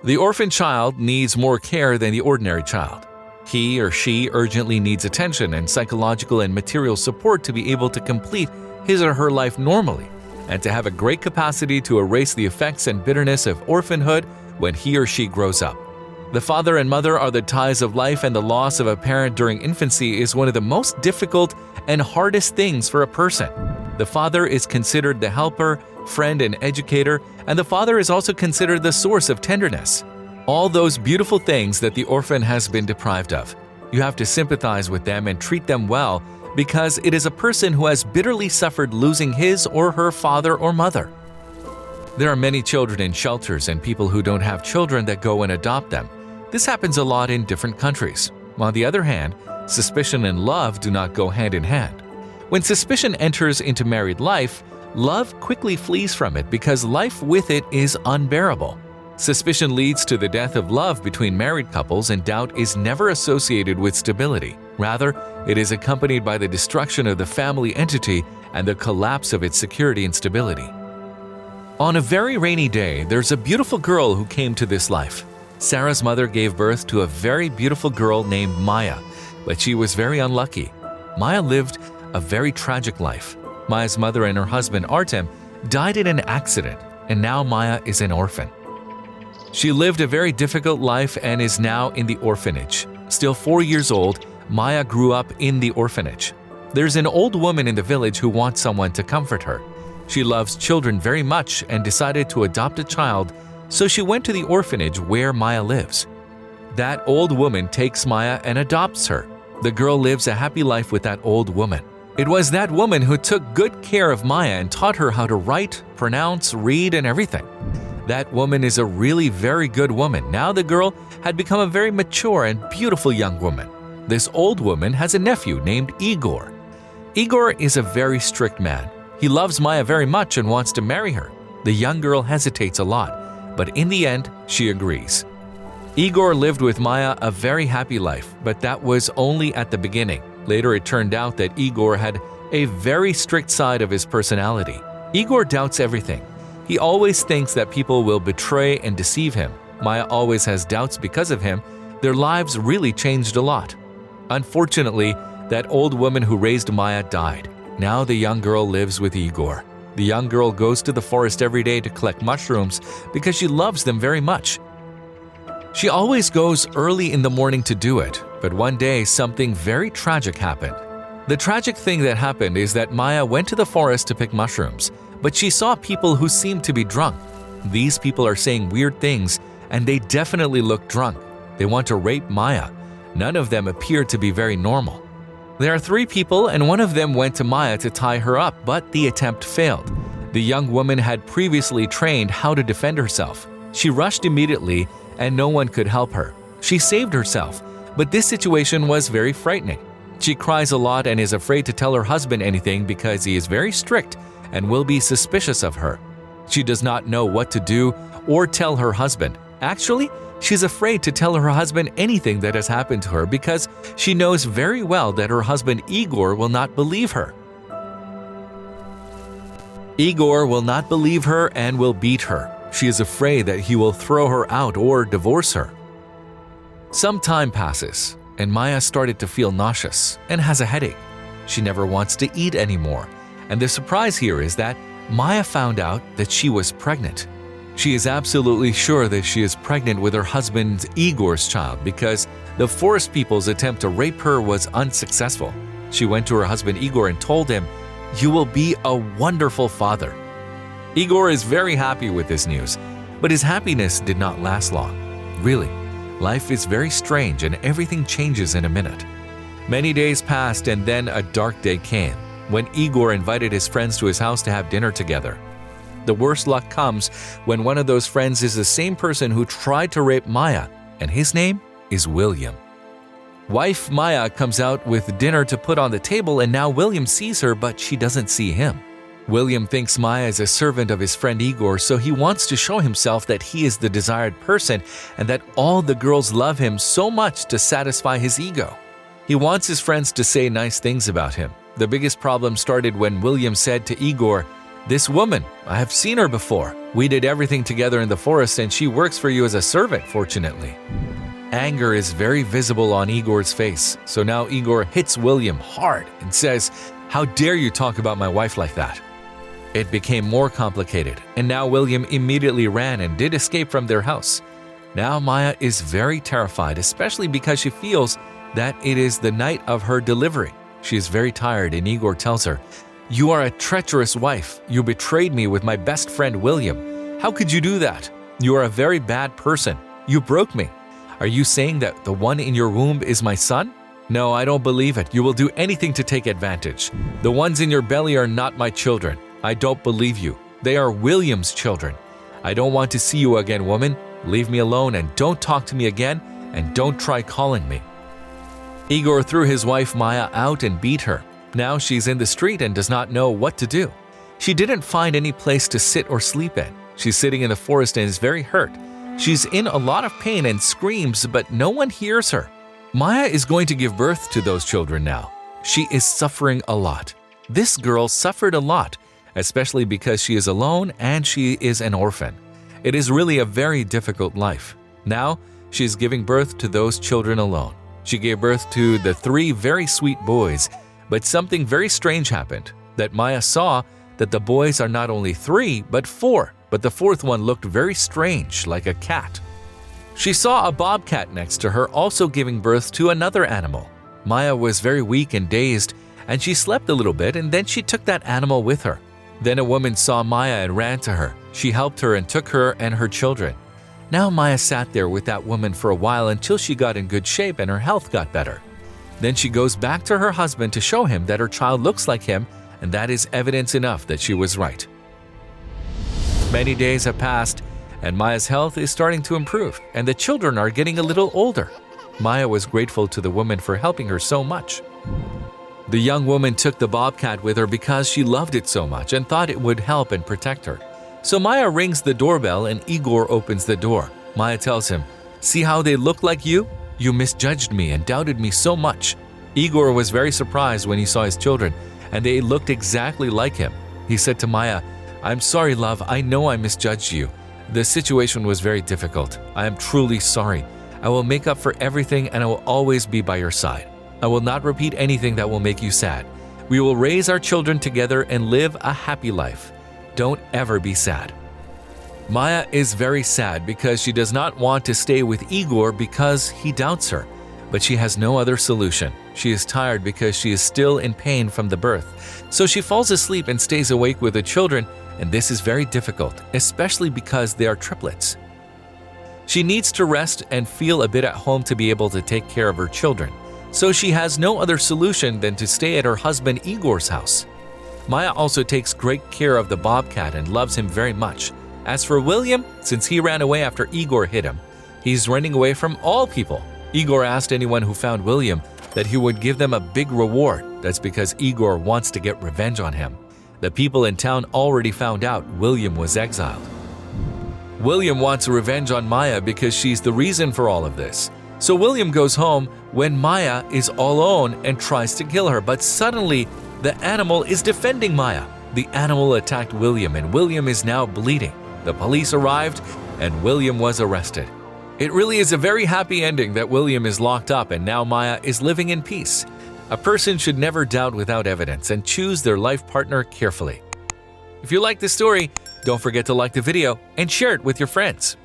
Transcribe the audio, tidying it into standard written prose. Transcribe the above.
The orphan child needs more care than the ordinary child. He or she urgently needs attention and psychological and material support to be able to complete his or her life normally, and to have a great capacity to erase the effects and bitterness of orphanhood when he or she grows up. The father and mother are the ties of life, and the loss of a parent during infancy is one of the most difficult and hardest things for a person. The father is considered the helper, friend, and educator, and the father is also considered the source of tenderness. All those beautiful things that the orphan has been deprived of. You have to sympathize with them and treat them well, because it is a person who has bitterly suffered losing his or her father or mother. There are many children in shelters and people who don't have children that go and adopt them. This happens a lot in different countries. On the other hand, suspicion and love do not go hand in hand. When suspicion enters into married life, love quickly flees from it because life with it is unbearable. Suspicion leads to the death of love between married couples, and doubt is never associated with stability. Rather, it is accompanied by the destruction of the family entity and the collapse of its security and stability. On a very rainy day, there's a beautiful girl who came to this life. Sarah's mother gave birth to a very beautiful girl named Maya, but she was very unlucky. Maya lived a very tragic life. Maya's mother and her husband Artem died in an accident, and now Maya is an orphan. She lived a very difficult life and is now in the orphanage. Still 4 years old, Maya grew up in the orphanage. There's an old woman in the village who wants someone to comfort her. She loves children very much and decided to adopt a child, so she went to the orphanage where Maya lives. That old woman takes Maya and adopts her. The girl lives a happy life with that old woman. It was that woman who took good care of Maya and taught her how to write, pronounce, read, and everything. That woman is a really very good woman. Now the girl had become a very mature and beautiful young woman. This old woman has a nephew named Igor. Igor is a very strict man. He loves Maya very much and wants to marry her. The young girl hesitates a lot, but in the end, she agrees. Igor lived with Maya a very happy life, but that was only at the beginning. Later, it turned out that Igor had a very strict side of his personality. Igor doubts everything. He always thinks that people will betray and deceive him. Maya always has doubts because of him. Their lives really changed a lot. Unfortunately, that old woman who raised Maya died. Now the young girl lives with Igor. The young girl goes to the forest every day to collect mushrooms because she loves them very much. She always goes early in the morning to do it, but one day something very tragic happened. The tragic thing that happened is that Maya went to the forest to pick mushrooms, but she saw people who seemed to be drunk. These people are saying weird things, and they definitely look drunk. They want to rape Maya. None of them appear to be very normal. There are 3 people, and one of them went to Maya to tie her up, but the attempt failed. The young woman had previously trained how to defend herself. She rushed immediately, and no one could help her. She saved herself, but this situation was very frightening. She cries a lot and is afraid to tell her husband anything because he is very strict and will be suspicious of her. She does not know what to do or tell her husband. Actually, she's afraid to tell her husband anything that has happened to her because she knows very well that her husband Igor will not believe her. Igor will not believe her and will beat her. She is afraid that he will throw her out or divorce her. Some time passes, and Maya started to feel nauseous and has a headache. She never wants to eat anymore, and the surprise here is that Maya found out that she was pregnant. She is absolutely sure that she is pregnant with her husband Igor's child because the forest people's attempt to rape her was unsuccessful. She went to her husband Igor and told him, "You will be a wonderful father." Igor is very happy with this news, but his happiness did not last long. Really, life is very strange and everything changes in a minute. Many days passed and then a dark day came when Igor invited his friends to his house to have dinner together. The worst luck comes when one of those friends is the same person who tried to rape Maya, and his name is William. Wife Maya comes out with dinner to put on the table, and now William sees her, but she doesn't see him. William thinks Maya is a servant of his friend Igor, so he wants to show himself that he is the desired person and that all the girls love him so much to satisfy his ego. He wants his friends to say nice things about him. The biggest problem started when William said to Igor, "This woman, I have seen her before. We did everything together in the forest and she works for you as a servant, fortunately." Anger is very visible on Igor's face, so now Igor hits William hard and says, "How dare you talk about my wife like that?" It became more complicated, and now William immediately ran and did escape from their house. Now Maya is very terrified, especially because she feels that it is the night of her delivery. She is very tired, and Igor tells her, "You are a treacherous wife. You betrayed me with my best friend William. How could you do that? You are a very bad person. You broke me. Are you saying that the one in your womb is my son? No, I don't believe it. You will do anything to take advantage. The ones in your belly are not my children. I don't believe you. They are William's children. I don't want to see you again, woman. Leave me alone and don't talk to me again, and don't try calling me." Igor threw his wife Maya out and beat her. Now she's in the street and does not know what to do. She didn't find any place to sit or sleep in. She's sitting in the forest and is very hurt. She's in a lot of pain and screams, but no one hears her. Maya is going to give birth to those children now. She is suffering a lot. This girl suffered a lot, especially because she is alone and she is an orphan. It is really a very difficult life. Now, she is giving birth to those children alone. She gave birth to the 3 very sweet boys, but something very strange happened, that Maya saw that the boys are not only 3, but 4, but the 4th one looked very strange, like a cat. She saw a bobcat next to her also giving birth to another animal. Maya was very weak and dazed, and she slept a little bit, and then she took that animal with her. Then a woman saw Maya and ran to her. She helped her and took her and her children. Now Maya sat there with that woman for a while until she got in good shape and her health got better. Then she goes back to her husband to show him that her child looks like him, and that is evidence enough that she was right. Many days have passed, and Maya's health is starting to improve, and the children are getting a little older. Maya was grateful to the woman for helping her so much. The young woman took the bobcat with her because she loved it so much and thought it would help and protect her. So Maya rings the doorbell and Igor opens the door. Maya tells him, "See how they look like you? You misjudged me and doubted me so much." Igor was very surprised when he saw his children, and they looked exactly like him. He said to Maya, "I'm sorry, love. I know I misjudged you. The situation was very difficult. I am truly sorry. I will make up for everything and I will always be by your side. I will not repeat anything that will make you sad. We will raise our children together and live a happy life. Don't ever be sad." Maya is very sad because she does not want to stay with Igor because he doubts her, but she has no other solution. She is tired because she is still in pain from the birth, so she falls asleep and stays awake with the children, and this is very difficult, especially because they are triplets. She needs to rest and feel a bit at home to be able to take care of her children, so she has no other solution than to stay at her husband Igor's house. Maya also takes great care of the bobcat and loves him very much. As for William, since he ran away after Igor hit him, he's running away from all people. Igor asked anyone who found William that he would give them a big reward. That's because Igor wants to get revenge on him. The people in town already found out William was exiled. William wants revenge on Maya because she's the reason for all of this. So William goes home when Maya is all alone and tries to kill her, but suddenly the animal is defending Maya. The animal attacked William and William is now bleeding. The police arrived and William was arrested. It really is a very happy ending that William is locked up and now Maya is living in peace. A person should never doubt without evidence and choose their life partner carefully. If you like this story, don't forget to like the video and share it with your friends.